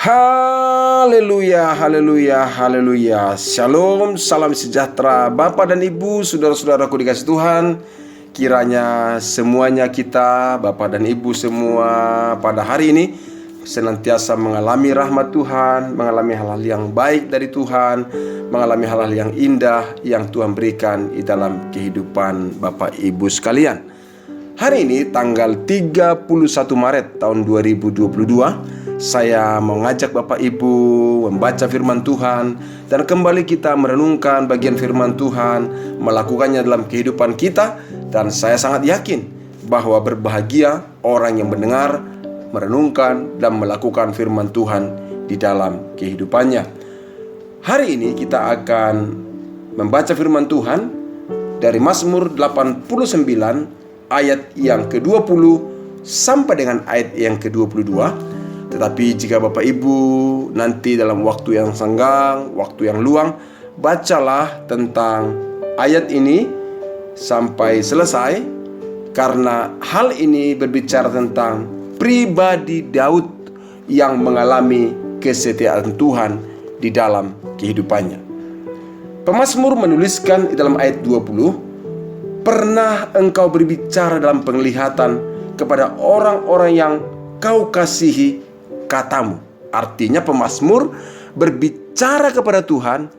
Haleluya, haleluya, haleluya. Shalom, salam sejahtera Bapak dan Ibu, saudara-saudaraku dikasih Tuhan. Kiranya semuanya kita, Bapak dan Ibu semua pada hari ini senantiasa mengalami rahmat Tuhan, mengalami hal-hal yang baik dari Tuhan, mengalami hal-hal yang indah yang Tuhan berikan di dalam kehidupan Bapak Ibu sekalian. Hari ini tanggal 31 Maret tahun 2022, saya mau ngajak Bapak Ibu membaca firman Tuhan dan kembali kita merenungkan bagian firman Tuhan, melakukannya dalam kehidupan kita. Dan saya sangat yakin bahwa berbahagia orang yang mendengar, merenungkan dan melakukan firman Tuhan di dalam kehidupannya. Hari ini kita akan membaca firman Tuhan dari Mazmur 89 ayat yang ke-20 sampai dengan ayat yang ke-22. Tetapi jika Bapak Ibu nanti dalam waktu yang senggang, waktu yang luang, bacalah tentang ayat ini sampai selesai, karena hal ini berbicara tentang pribadi Daud yang mengalami kesetiaan Tuhan di dalam kehidupannya. Pemazmur menuliskan di dalam ayat 20, "Pernah engkau berbicara dalam penglihatan kepada orang-orang yang kau kasihi katamu." Artinya pemazmur berbicara kepada Tuhan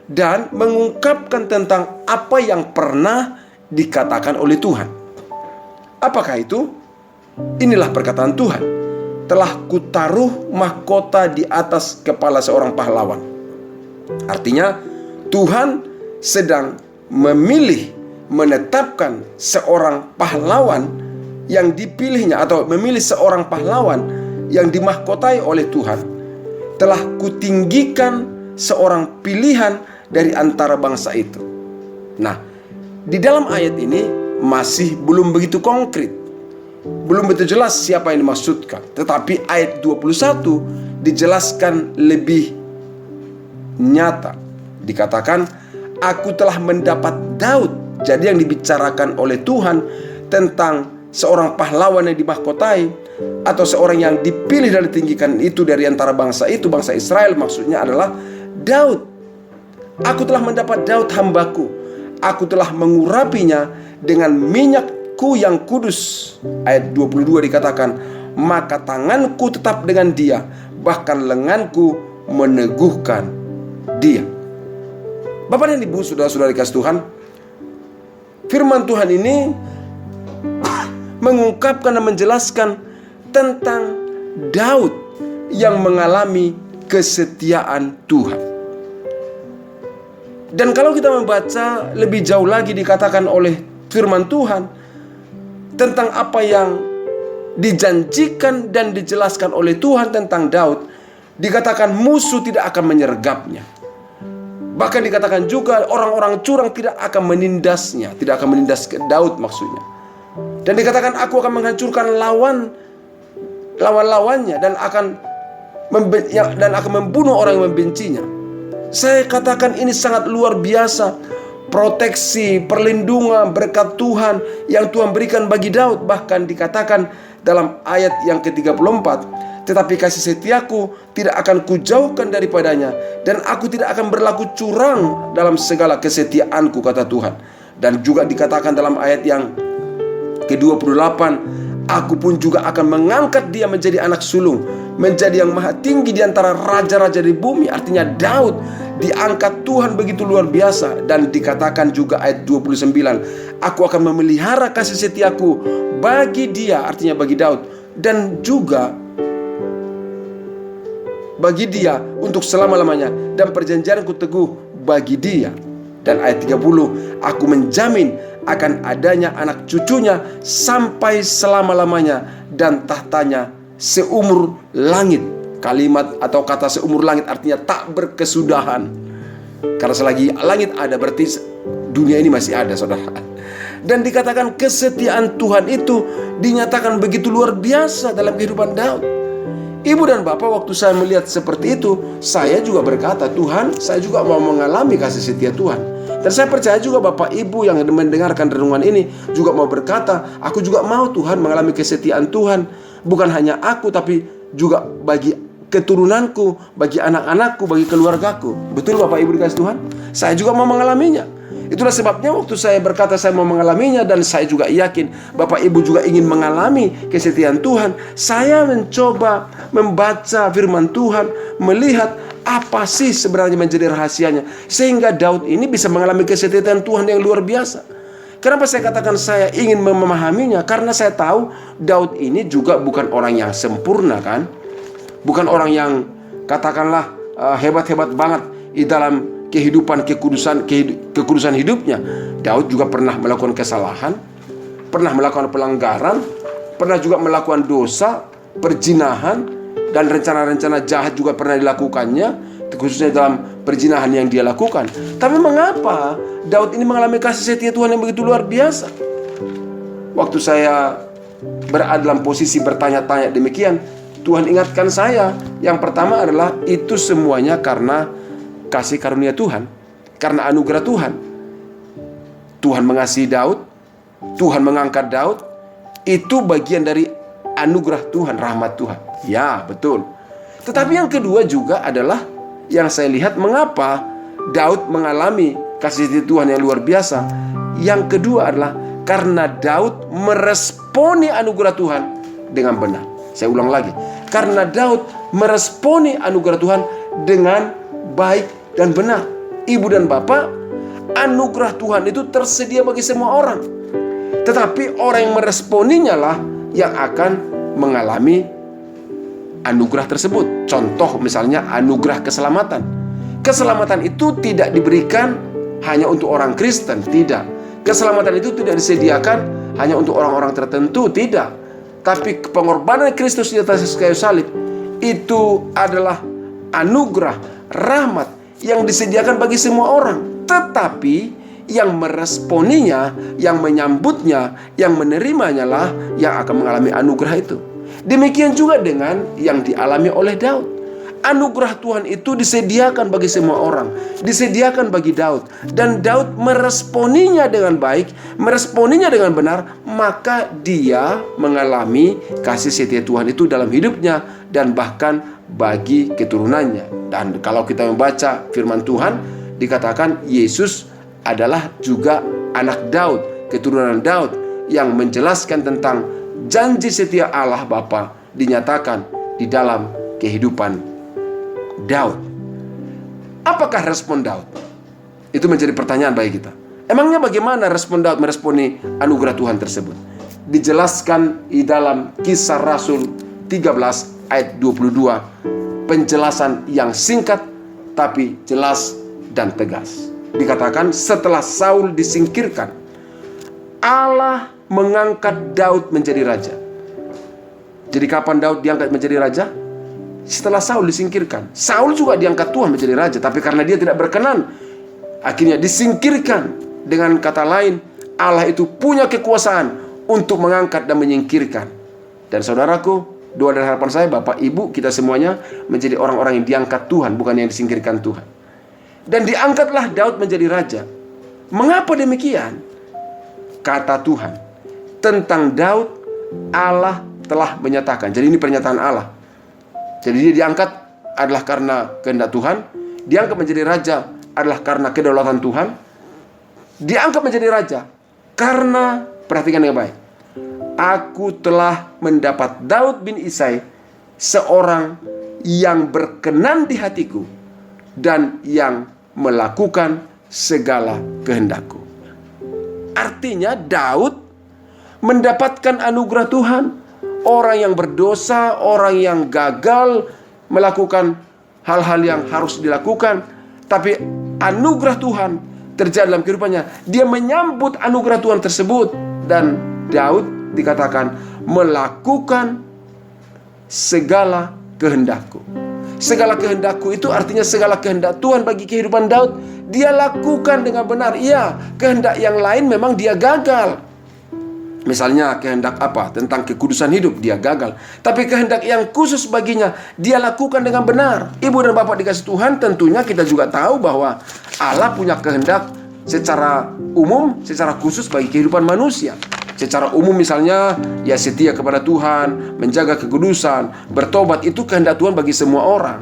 dan mengungkapkan tentang apa yang pernah dikatakan oleh Tuhan. Apakah itu? Inilah perkataan Tuhan. "Telah kutaruh mahkota di atas kepala seorang pahlawan." Artinya Tuhan sedang memilih, menetapkan seorang pahlawan yang dipilihnya, atau memilih seorang pahlawan yang dimahkotai oleh Tuhan. "Telah kutinggikan seorang pilihan dari antara bangsa itu." Nah, di dalam ayat ini masih belum begitu konkret, belum begitu jelas siapa yang dimaksudkan. Tetapi ayat 21 dijelaskan lebih nyata. Dikatakan, "Aku telah mendapat Daud." Jadi yang dibicarakan oleh Tuhan tentang seorang pahlawan yang dimahkotai, atau seorang yang dipilih dan ditinggikan itu dari antara bangsa itu, bangsa Israel, maksudnya adalah Daud. "Aku telah mendapat Daud hambaku, aku telah mengurapinya dengan minyakku yang kudus." Ayat 22 dikatakan, "Maka tanganku tetap dengan dia, bahkan lenganku meneguhkan dia." Bapak dan Ibu, saudara-saudara dikasih Tuhan, firman Tuhan ini mengungkapkan dan menjelaskan tentang Daud yang mengalami kesetiaan Tuhan. Dan kalau kita membaca lebih jauh lagi, dikatakan oleh firman Tuhan tentang apa yang dijanjikan dan dijelaskan oleh Tuhan tentang Daud. Dikatakan musuh tidak akan menyergapnya. Bahkan dikatakan juga orang-orang curang tidak akan menindasnya, tidak akan menindas ke Daud maksudnya. Dan dikatakan, "Aku akan menghancurkan lawan-lawannya dan akan membunuh orang yang membencinya." Saya katakan ini sangat luar biasa, proteksi, perlindungan, berkat Tuhan yang Tuhan berikan bagi Daud. Bahkan dikatakan dalam ayat yang ke-34, "Tetapi kasih setiaku tidak akan kujauhkan daripadanya, dan aku tidak akan berlaku curang dalam segala kesetiaanku," kata Tuhan. Dan juga dikatakan dalam ayat yang ke-28, "Aku pun juga akan mengangkat dia menjadi anak sulung, menjadi yang maha tinggi di antara raja-raja di bumi." Artinya Daud diangkat Tuhan begitu luar biasa. Dan dikatakan juga ayat 29, "Aku akan memelihara kasih setiaku bagi dia," artinya bagi Daud, "dan juga bagi dia untuk selama-lamanya, dan perjanjianku teguh bagi dia." Dan ayat 30, "Aku menjamin akan adanya anak cucunya sampai selama-lamanya, dan tahtanya seumur langit." Kalimat atau kata seumur langit artinya tak berkesudahan. Karena selagi langit ada, berarti dunia ini masih ada, saudara. Dan dikatakan kesetiaan Tuhan itu dinyatakan begitu luar biasa dalam kehidupan Daud. Ibu dan Bapak, waktu saya melihat seperti itu, saya juga berkata, "Tuhan, saya juga mau mengalami kasih setia Tuhan." Dan saya percaya juga Bapak Ibu yang mendengarkan renungan ini juga mau berkata, "Aku juga mau Tuhan mengalami kesetiaan Tuhan. Bukan hanya aku, tapi juga bagi keturunanku, bagi anak-anakku, bagi keluargaku. Betul Bapak Ibu dikasih Tuhan? Saya juga mau mengalaminya. Itulah sebabnya waktu saya berkata saya mau mengalaminya, dan saya juga yakin Bapak Ibu juga ingin mengalami kesetiaan Tuhan. Saya mencoba membaca firman Tuhan, melihat apa sih sebenarnya menjadi rahasianya, sehingga Daud ini bisa mengalami kesetiaan Tuhan yang luar biasa. Kenapa saya katakan saya ingin memahaminya? Karena saya tahu Daud ini juga bukan orang yang sempurna, kan? Bukan orang yang katakanlah hebat-hebat banget di dalam kehidupan kekudusan hidupnya. Daud juga pernah melakukan kesalahan, pernah melakukan pelanggaran, pernah juga melakukan dosa, perzinahan, dan rencana-rencana jahat juga pernah dilakukannya, khususnya dalam perzinahan yang dia lakukan. Tapi mengapa Daud ini mengalami kasih setia Tuhan yang begitu luar biasa? Waktu saya berada dalam posisi bertanya-tanya demikian, Tuhan ingatkan saya, yang pertama adalah itu semuanya karena kasih karunia Tuhan, karena anugerah Tuhan. Tuhan mengasihi Daud, Tuhan mengangkat Daud, itu bagian dari anugerah Tuhan, rahmat Tuhan. Ya, betul. Tetapi yang kedua juga adalah yang saya lihat mengapa Daud mengalami kasih setia Tuhan yang luar biasa. Yang kedua adalah karena Daud meresponi anugerah Tuhan dengan benar. Saya ulang lagi, karena Daud meresponi anugerah Tuhan dengan baik dan benar. Ibu dan bapak, anugerah Tuhan itu tersedia bagi semua orang, tetapi orang yang meresponinya lah yang akan mengalami anugerah tersebut. Contoh misalnya anugerah keselamatan. Keselamatan itu tidak diberikan hanya untuk orang Kristen, tidak. Keselamatan itu tidak disediakan hanya untuk orang-orang tertentu, tidak. Tapi pengorbanan Kristus di atas kayu salib itu adalah anugerah, rahmat yang disediakan bagi semua orang. Tetapi yang meresponinya, yang menyambutnya, yang menerimanya lah yang akan mengalami anugerah itu. Demikian juga dengan yang dialami oleh Daud. Anugerah Tuhan itu disediakan bagi semua orang, disediakan bagi Daud, dan Daud meresponinya dengan baik, meresponinya dengan benar, maka dia mengalami kasih setia Tuhan itu dalam hidupnya dan bahkan bagi keturunannya. Dan kalau kita membaca firman Tuhan, dikatakan Yesus adalah juga anak Daud, keturunan Daud, yang menjelaskan tentang janji setia Allah Bapa dinyatakan di dalam kehidupan Daud. Apakah respon Daud? Itu menjadi pertanyaan bagi kita. Emangnya bagaimana respon Daud meresponi anugerah Tuhan tersebut? Dijelaskan di dalam Kisah Rasul 13 ayat 22. Penjelasan yang singkat tapi jelas dan tegas. Dikatakan setelah Saul disingkirkan, Allah mengangkat Daud menjadi raja. Jadi kapan Daud diangkat menjadi raja? Setelah Saul disingkirkan. Saul juga diangkat Tuhan menjadi raja, tapi karena dia tidak berkenan, akhirnya disingkirkan. Dengan kata lain, Allah itu punya kekuasaan untuk mengangkat dan menyingkirkan. Dan saudaraku, doa dan harapan saya, Bapak Ibu, kita semuanya menjadi orang-orang yang diangkat Tuhan, bukan yang disingkirkan Tuhan. Dan diangkatlah Daud menjadi raja. Mengapa demikian? Kata Tuhan tentang Daud, Allah telah menyatakan. Jadi ini pernyataan Allah. Jadi dia diangkat adalah karena kehendak Tuhan. Diangkat menjadi raja adalah karena kedaulatan Tuhan. Diangkat menjadi raja karena, perhatikan dengan baik, aku telah mendapat Daud bin Isai, seorang yang berkenan di hatiku dan yang melakukan segala kehendakku. Artinya Daud mendapatkan anugerah Tuhan. Orang yang berdosa, orang yang gagal melakukan hal-hal yang harus dilakukan, tapi anugerah Tuhan terjadi dalam kehidupannya. Dia menyambut anugerah Tuhan tersebut. Dan Daud dikatakan melakukan segala kehendakku. Segala kehendakku itu artinya segala kehendak Tuhan bagi kehidupan Daud, dia lakukan dengan benar. Iya, kehendak yang lain memang dia gagal. Misalnya kehendak apa? Tentang kekudusan hidup, dia gagal. Tapi kehendak yang khusus baginya, dia lakukan dengan benar. Ibu dan bapak dikasih Tuhan, tentunya kita juga tahu bahwa Allah punya kehendak secara umum, secara khusus bagi kehidupan manusia. Secara umum misalnya, ya setia kepada Tuhan, menjaga kekudusan, bertobat, itu kehendak Tuhan bagi semua orang.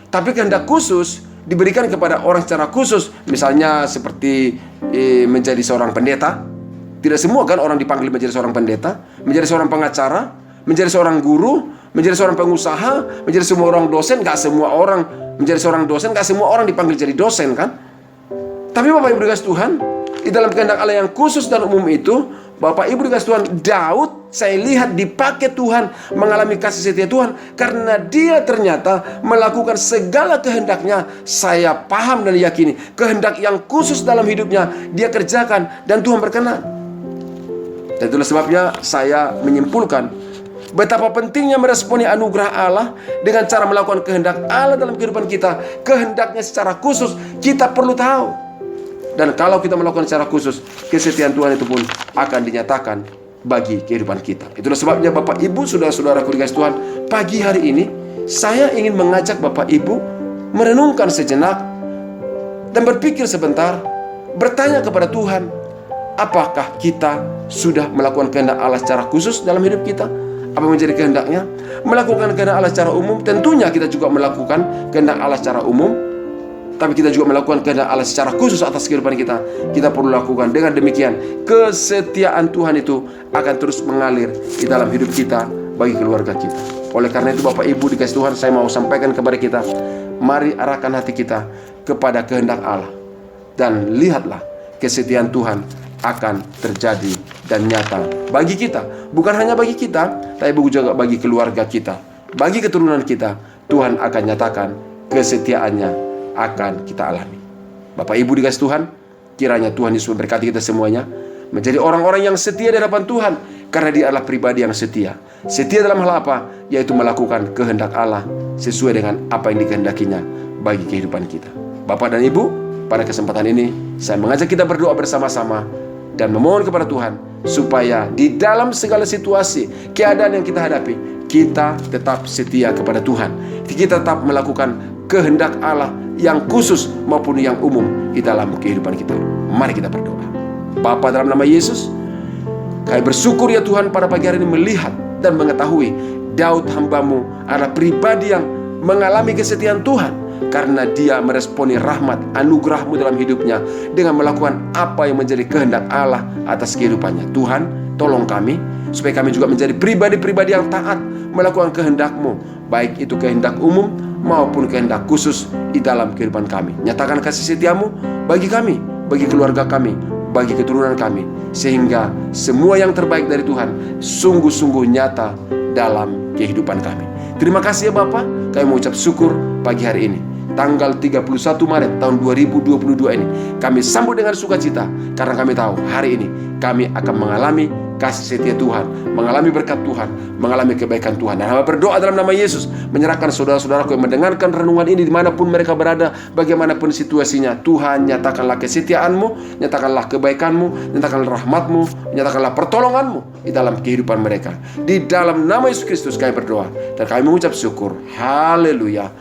Tapi kehendak khusus diberikan kepada orang secara khusus. Misalnya seperti menjadi seorang pendeta. Tidak semua kan orang dipanggil menjadi seorang pendeta, menjadi seorang pengacara, menjadi seorang guru, menjadi seorang pengusaha, menjadi semua orang dosen. Gak semua orang menjadi seorang dosen, gak semua orang dipanggil jadi dosen kan. Tapi Bapak Ibu dikasih Tuhan, di dalam kehendak Allah yang khusus dan umum itu, Bapak Ibu dikasih Tuhan, Daud saya lihat dipakai Tuhan, mengalami kasih setia Tuhan, karena dia ternyata melakukan segala kehendaknya. Saya paham dan yakini kehendak yang khusus dalam hidupnya dia kerjakan dan Tuhan berkenan. Dan itulah sebabnya saya menyimpulkan betapa pentingnya meresponi anugerah Allah dengan cara melakukan kehendak Allah dalam kehidupan kita. Kehendaknya secara khusus kita perlu tahu. Dan kalau kita melakukan secara khusus, kesetiaan Tuhan itu pun akan dinyatakan bagi kehidupan kita. Itulah sebabnya Bapak Ibu, saudara-saudaraku dikasih Tuhan, pagi hari ini saya ingin mengajak Bapak Ibu merenungkan sejenak dan berpikir sebentar, bertanya kepada Tuhan, apakah kita sudah melakukan kehendak Allah secara khusus dalam hidup kita? Apa menjadi kehendaknya? Melakukan kehendak Allah secara umum, tentunya kita juga melakukan kehendak Allah secara umum. Tapi kita juga melakukan kehendak Allah secara khusus atas kehidupan kita. Kita perlu lakukan. Dengan demikian, kesetiaan Tuhan itu akan terus mengalir di dalam hidup kita, bagi keluarga kita. Oleh karena itu Bapak Ibu dikasih Tuhan, saya mau sampaikan kepada kita, mari arahkan hati kita kepada kehendak Allah. Dan lihatlah kesetiaan Tuhan akan terjadi dan nyata bagi kita. Bukan hanya bagi kita, tapi juga bagi keluarga kita, bagi keturunan kita. Tuhan akan nyatakan kesetiaannya akan kita alami. Bapak Ibu dikasih Tuhan, kiranya Tuhan Yesus memberkati kita semuanya menjadi orang-orang yang setia di hadapan Tuhan, karena dia adalah pribadi yang setia. Setia dalam hal apa? Yaitu melakukan kehendak Allah sesuai dengan apa yang dikehendakinya bagi kehidupan kita. Bapak dan Ibu, pada kesempatan ini saya mengajak kita berdoa bersama-sama dan memohon kepada Tuhan supaya di dalam segala situasi, keadaan yang kita hadapi, kita tetap setia kepada Tuhan. Kita tetap melakukan kehendak Allah yang khusus maupun yang umum di dalam kehidupan kita. Mari kita berdoa. Bapa, dalam nama Yesus, kami bersyukur ya Tuhan pada pagi hari ini melihat dan mengetahui Daud hamba-Mu adalah pribadi yang mengalami kesetiaan Tuhan, karena dia meresponi rahmat anugerah-Mu dalam hidupnya dengan melakukan apa yang menjadi kehendak Allah atas kehidupannya. Tuhan, tolong kami supaya kami juga menjadi pribadi-pribadi yang taat melakukan kehendak-Mu, baik itu kehendak umum maupun kehendak khusus di dalam kehidupan kami. Nyatakan kasih setia-Mu bagi kami, bagi keluarga kami, bagi keturunan kami, sehingga semua yang terbaik dari Tuhan sungguh-sungguh nyata dalam kehidupan kami. Terima kasih ya Bapak, kami mengucap syukur pagi hari ini, tanggal 31 Maret tahun 2022 ini. Kami sambut dengan sukacita, karena kami tahu hari ini kami akan mengalami kasih setia Tuhan, mengalami berkat Tuhan, mengalami kebaikan Tuhan. Dan kami berdoa dalam nama Yesus, menyerahkan saudara-saudaraku yang mendengarkan renungan ini dimanapun mereka berada, bagaimanapun situasinya. Tuhan, nyatakanlah kesetiaan-Mu, nyatakanlah kebaikan-Mu, nyatakanlah rahmat-Mu, nyatakanlah pertolongan-Mu di dalam kehidupan mereka. Di dalam nama Yesus Kristus kami berdoa dan kami mengucap syukur. Haleluya.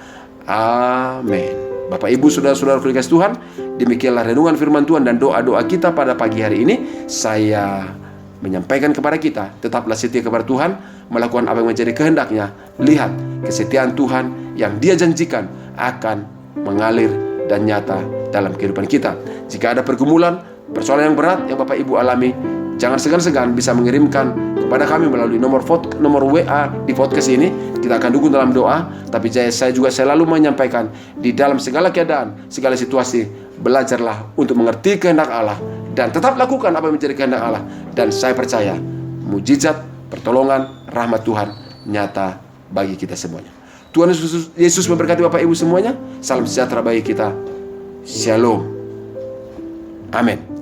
Amin. Bapak Ibu, saudara-saudaraku dikasih Tuhan, demikianlah renungan firman Tuhan dan doa-doa kita pada pagi hari ini. Saya menyampaikan kepada kita, tetaplah setia kepada Tuhan, melakukan apa yang menjadi kehendaknya. Lihat kesetiaan Tuhan yang Dia janjikan akan mengalir dan nyata dalam kehidupan kita. Jika ada pergumulan, persoalan yang berat yang Bapak Ibu alami, jangan segan-segan bisa mengirimkan kepada kami melalui nomor WA di podcast ini. Kita akan dukung dalam doa. Tapi saya juga selalu menyampaikan, di dalam segala keadaan, segala situasi, belajarlah untuk mengerti kehendak Allah dan tetap lakukan apa yang menjadi kehendak Allah. Dan saya percaya mujizat, pertolongan, rahmat Tuhan nyata bagi kita semuanya. Tuhan Yesus memberkati Bapak Ibu semuanya. Salam sejahtera bagi kita. Shalom. Amin.